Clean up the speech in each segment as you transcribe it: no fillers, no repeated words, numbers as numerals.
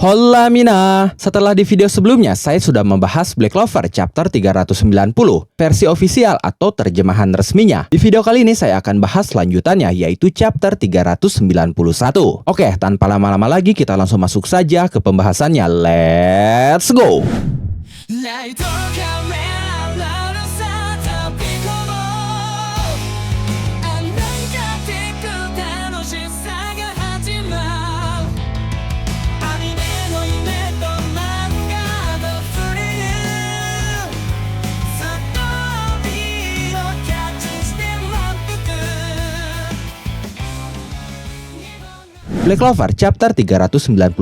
Hola Mina, setelah di video sebelumnya saya sudah membahas Black Clover chapter 390 versi ofisial atau terjemahan resminya. Di video kali ini saya akan bahas lanjutannya yaitu chapter 391. Oke, tanpa lama-lama lagi kita langsung masuk saja ke pembahasannya. Let's go! Black Clover chapter 391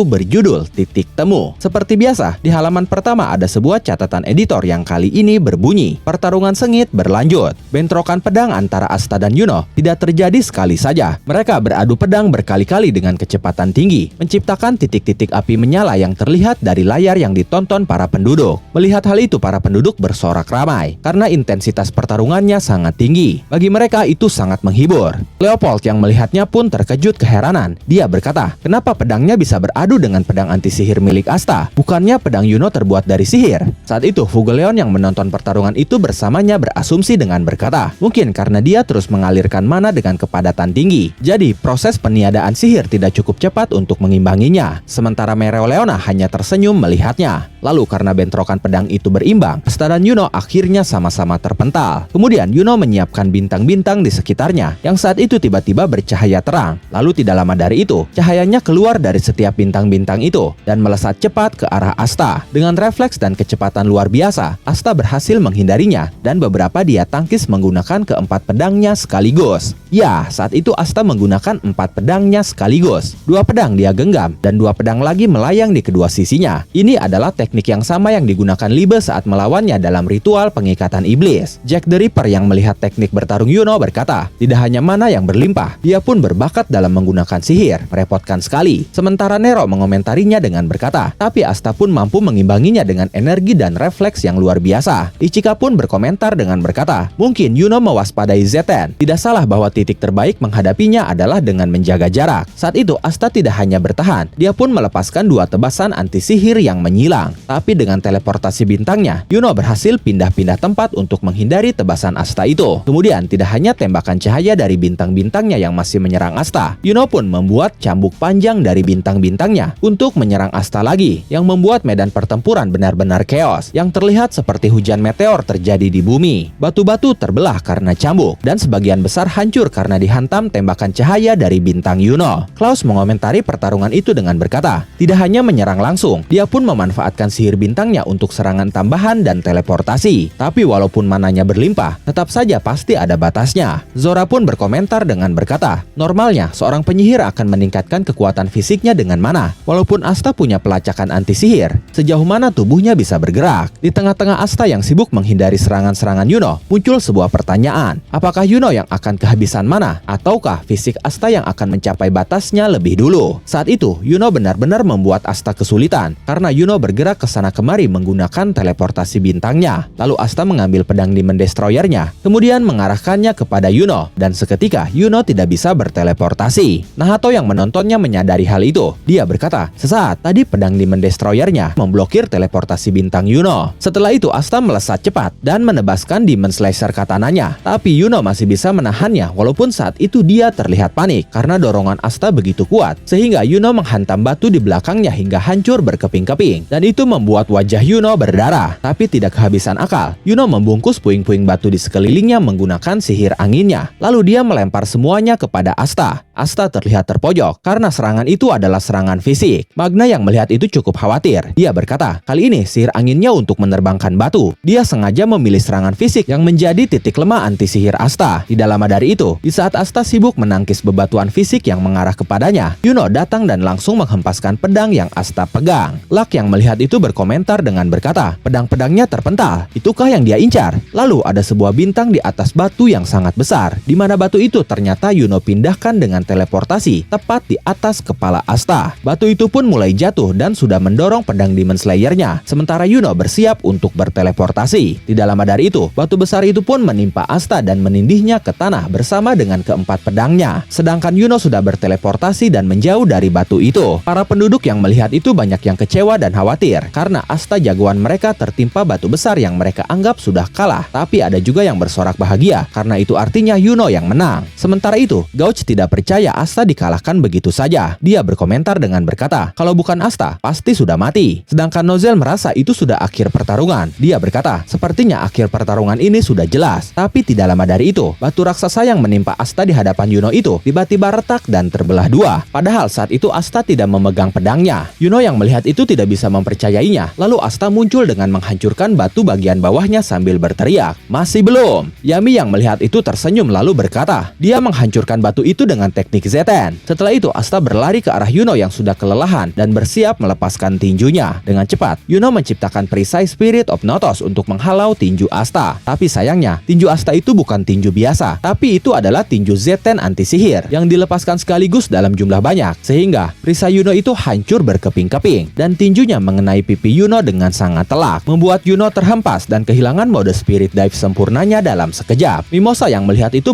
berjudul Titik Temu. Seperti biasa, di halaman pertama ada sebuah catatan editor yang kali ini berbunyi, pertarungan sengit berlanjut. Bentrokan pedang antara Asta dan Yuno tidak terjadi sekali saja. Mereka beradu pedang berkali-kali dengan kecepatan tinggi, menciptakan titik-titik api menyala yang terlihat dari layar yang ditonton para penduduk. Melihat hal itu, para penduduk bersorak ramai karena intensitas pertarungannya sangat tinggi. Bagi mereka itu sangat menghibur. Leopold yang melihatnya pun terkejut keheranan. Dia berkata, kenapa pedangnya bisa beradu dengan pedang anti sihir milik Asta? Bukannya pedang Yuno terbuat dari sihir? Saat itu, Fugeleon yang menonton pertarungan itu bersamanya berasumsi dengan berkata, mungkin karena dia terus mengalirkan mana dengan kepadatan tinggi. Jadi, proses peniadaan sihir tidak cukup cepat untuk mengimbanginya. Sementara Mereoleona hanya tersenyum melihatnya. Lalu karena bentrokan pedang itu berimbang, Asta dan Yuno akhirnya sama-sama terpental. Kemudian Yuno menyiapkan bintang-bintang di sekitarnya, yang saat itu tiba-tiba bercahaya terang. Lalu tidak lama dari itu, cahayanya keluar dari setiap bintang-bintang itu dan melesat cepat ke arah Asta. Dengan refleks dan kecepatan luar biasa, Asta berhasil menghindarinya dan beberapa dia tangkis menggunakan keempat pedangnya sekaligus. Ya, saat itu Asta menggunakan 4 pedangnya sekaligus. 2 pedang dia genggam dan 2 pedang lagi melayang di kedua sisinya. Ini adalah teknik yang sama yang digunakan Libe saat melawannya dalam ritual pengikatan iblis. Jack the Ripper yang melihat teknik bertarung Yuno berkata, tidak hanya mana yang berlimpah, dia pun berbakat dalam menggunakan sihir, merepotkan sekali. Sementara Nero mengomentarinya dengan berkata, tapi Asta pun mampu mengimbanginya dengan energi dan refleks yang luar biasa. Ichika pun berkomentar dengan berkata, mungkin Yuno mewaspadai Zeten. Tidak salah bahwa titik terbaik menghadapinya adalah dengan menjaga jarak. Saat itu Asta tidak hanya bertahan, dia pun melepaskan 2 tebasan anti sihir yang menyilang. Tapi dengan teleportasi bintangnya, Yuno berhasil pindah-pindah tempat untuk menghindari tebasan Asta itu. Kemudian tidak hanya tembakan cahaya dari bintang-bintangnya yang masih menyerang Asta, Yuno pun membuat cambuk panjang dari bintang-bintangnya untuk menyerang Asta lagi, yang membuat medan pertempuran benar-benar chaos, yang terlihat seperti hujan meteor terjadi di bumi. Batu-batu terbelah karena cambuk, dan sebagian besar hancur karena dihantam tembakan cahaya dari bintang Yuno. Klaus mengomentari pertarungan itu dengan berkata, tidak hanya menyerang langsung, dia pun memanfaatkan sihir bintangnya untuk serangan tambahan dan teleportasi. Tapi walaupun mananya berlimpah, tetap saja pasti ada batasnya. Zora pun berkomentar dengan berkata, normalnya seorang penyihir akan meningkatkan kekuatan fisiknya dengan mana. Walaupun Asta punya pelacakan anti sihir, sejauh mana tubuhnya bisa bergerak? Di tengah-tengah Asta yang sibuk menghindari serangan-serangan Yuno, muncul sebuah pertanyaan. Apakah Yuno yang akan kehabisan mana? Ataukah fisik Asta yang akan mencapai batasnya lebih dulu? Saat itu, Yuno benar-benar membuat Asta kesulitan, karena Yuno bergerak ke sana kemari menggunakan teleportasi bintangnya. Lalu Asta mengambil pedang Demon Destroyer-nya, kemudian mengarahkannya kepada Yuno, dan seketika Yuno tidak bisa berteleportasi. Nahato yang menontonnya menyadari hal itu. Dia berkata, sesaat tadi pedang Demon Destroyer-nya memblokir teleportasi bintang Yuno. Setelah itu Asta melesat cepat dan menebaskan Demon Slasher katananya. Tapi Yuno masih bisa menahannya walaupun saat itu dia terlihat panik karena dorongan Asta begitu kuat, sehingga Yuno menghantam batu di belakangnya hingga hancur berkeping-keping. Dan itu membuat wajah Yuno berdarah. Tapi tidak kehabisan akal, Yuno membungkus puing-puing batu di sekelilingnya menggunakan sihir anginnya. Lalu dia melempar semuanya kepada Asta. Asta terlihat terpojok karena serangan itu adalah serangan fisik. Magna yang melihat itu cukup khawatir. Dia berkata, kali ini sihir anginnya untuk menerbangkan batu. Dia sengaja memilih serangan fisik yang menjadi titik lemah anti sihir Asta. Tidak lama dari itu, di saat Asta sibuk menangkis bebatuan fisik yang mengarah kepadanya, Yuno datang dan langsung menghempaskan pedang yang Asta pegang. Luck yang melihat itu berkomentar dengan berkata, pedang-pedangnya terpental. Itukah yang dia incar? Lalu ada sebuah bintang di atas batu yang sangat besar, di mana batu itu ternyata Yuno pindahkan dengan teleportasi tepat di atas kepala Asta. Batu itu pun mulai jatuh dan sudah mendorong pedang Demon Slayer-nya, sementara Yuno bersiap untuk berteleportasi. Tidak lama dari itu, batu besar itu pun menimpa Asta dan menindihnya ke tanah bersama dengan keempat pedangnya. Sedangkan Yuno sudah berteleportasi dan menjauh dari batu itu. Para penduduk yang melihat itu banyak yang kecewa dan khawatir karena Asta jagoan mereka tertimpa batu besar yang mereka anggap sudah kalah. Tapi ada juga yang bersorak bahagia karena itu artinya Yuno yang menang. Sementara itu, Gouch tidak percaya Asta dikalahkan begitu saja. Dia berkomentar dengan berkata, kalau bukan Asta, pasti sudah mati. Sedangkan Nozel merasa itu sudah akhir pertarungan. Dia berkata, sepertinya akhir pertarungan ini sudah jelas. Tapi tidak lama dari itu, batu raksasa yang menimpa Asta di hadapan Yuno itu tiba-tiba retak dan terbelah dua. Padahal saat itu Asta tidak memegang pedangnya. Yuno yang melihat itu tidak bisa mempercayainya. Lalu Asta muncul dengan menghancurkan batu bagian bawahnya sambil berteriak, masih belum. Yami yang melihat itu tersenyum lalu berkata, dia menghancurkan batu itu dengan teknik Zeten. Setelah itu Asta berlari ke arah Yuno yang sudah kelelahan dan bersiap melepaskan tinjunya. Dengan cepat, Yuno menciptakan perisai Spirit of Notos untuk menghalau tinju Asta. Tapi sayangnya, tinju Asta itu bukan tinju biasa, tapi itu adalah tinju Zeten anti sihir yang dilepaskan sekaligus dalam jumlah banyak, sehingga perisai Yuno itu hancur berkeping-keping dan tinjunya mengenai pipi Yuno dengan sangat telak, membuat Yuno terhempas dan kehilangan mode Spirit Dive sempurnanya dalam sekejap. Mimosa yang melihat itu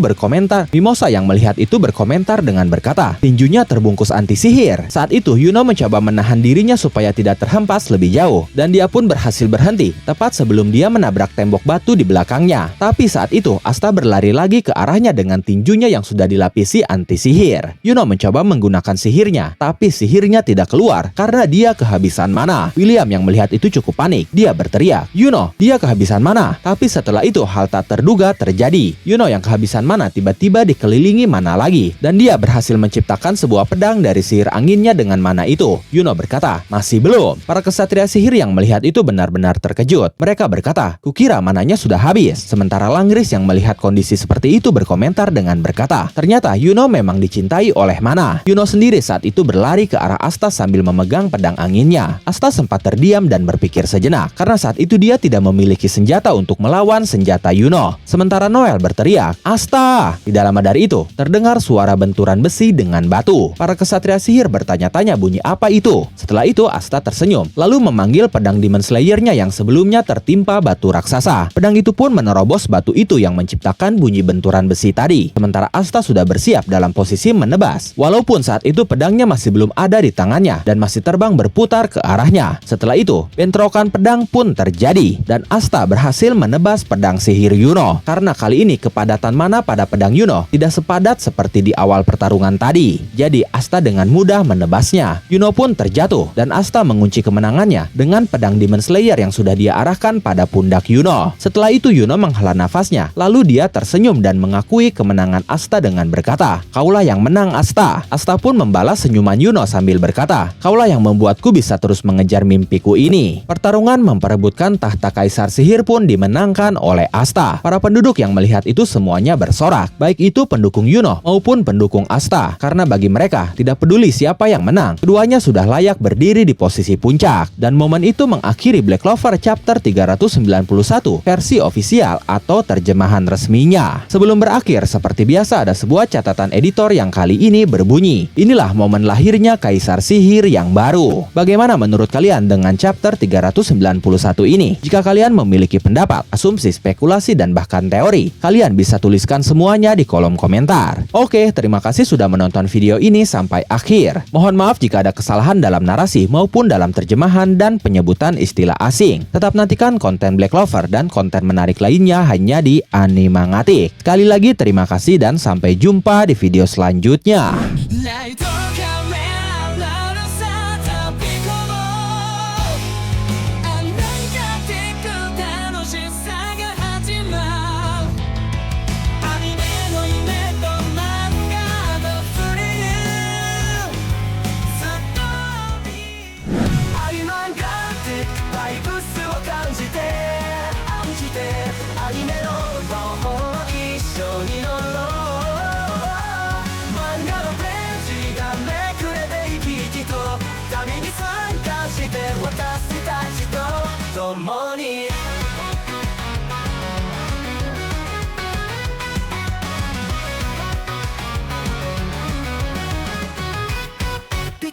berkomentar dengan berkata, tinjunya terbungkus anti sihir. Saat itu Yuno mencoba menahan dirinya supaya tidak terhempas lebih jauh, dan dia pun berhasil berhenti tepat sebelum dia menabrak tembok batu di belakangnya. Tapi saat itu Asta berlari lagi ke arahnya dengan tinjunya yang sudah dilapisi anti sihir. Yuno mencoba menggunakan sihirnya, tapi sihirnya tidak keluar karena dia kehabisan mana. William yang melihat itu cukup panik. Dia berteriak, Yuno, dia kehabisan mana. Tapi setelah itu hal tak terduga terjadi. Yuno yang kehabisan mana tiba-tiba dikelilingi mana lagi, dan dia berhasil menciptakan sebuah pedang dari sihir anginnya dengan mana itu. Yuno berkata, masih belum. Para kesatria sihir yang melihat itu benar-benar terkejut. Mereka berkata, kukira mananya sudah habis. Sementara Langris yang melihat kondisi seperti itu berkomentar dengan berkata, ternyata Yuno memang dicintai oleh mana. Yuno sendiri saat itu berlari ke arah Asta sambil memegang pedang anginnya. Asta sempat terdiam dan berpikir sejenak karena saat itu dia tidak memiliki senjata untuk melawan senjata Yuno. Sementara Noel berteriak, Asta! Tidak lama dari itu, terdengar suara benturan besi dengan batu. Para kesatria sihir bertanya-tanya bunyi apa itu. Setelah itu Asta tersenyum, lalu memanggil pedang Demon Slayer-nya yang sebelumnya tertimpa batu raksasa. Pedang itu pun menerobos batu itu yang menciptakan bunyi benturan besi tadi. Sementara Asta sudah bersiap dalam posisi menebas. Walaupun saat itu pedangnya masih belum ada di tangannya dan masih terbang berputar ke arahnya. Setelah itu, bentrokan pedang pun terjadi dan Asta berhasil menebas pedang sihir Yuno. Karena kali ini kepadatan mana pada pedang Yuno tidak sepadat seperti di awal pertarungan tadi. Jadi Asta dengan mudah menebasnya. Yuno pun terjatuh dan Asta mengunci kemenangannya dengan pedang Demon Slayer yang sudah dia arahkan pada pundak Yuno. Setelah itu Yuno menghela nafasnya, lalu dia tersenyum dan mengakui kemenangan Asta dengan berkata, kaulah yang menang Asta. Asta pun membalas senyuman Yuno sambil berkata, kaulah yang membuatku bisa terus mengejar mimpiku ini. Pertarungan memperebutkan tahta kaisar sihir pun dimenangkan oleh Asta. Para penduduk yang melihat itu semuanya bersorak, baik itu pendukung Yuno maupun pendukung Asta, karena bagi mereka tidak peduli siapa yang menang, keduanya sudah layak berdiri di posisi puncak. Dan momen itu mengakhiri Black Clover chapter 391 versi ofisial atau terjemahan resminya. Sebelum berakhir, seperti biasa ada sebuah catatan editor yang kali ini berbunyi, inilah momen lahirnya kaisar sihir yang baru. Bagaimana menurut kalian dengan chapter 391 ini? Jika kalian memiliki pendapat, asumsi, spekulasi, dan bahkan teori, kalian bisa tuliskan semuanya di kolom komentar. Oke, terima kasih sudah menonton video ini sampai akhir. Mohon maaf jika ada kesalahan dalam narasi maupun dalam terjemahan dan penyebutan istilah asing. Tetap nantikan konten Black Clover dan konten menarik lainnya hanya di Animangatik. Sekali lagi terima kasih dan sampai jumpa di video selanjutnya.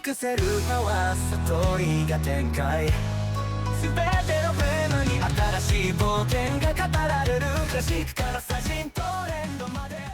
クセル回すストーリーが展開、全てのフレームに新しい冒険が語られる。クラシックから最新トレンドまで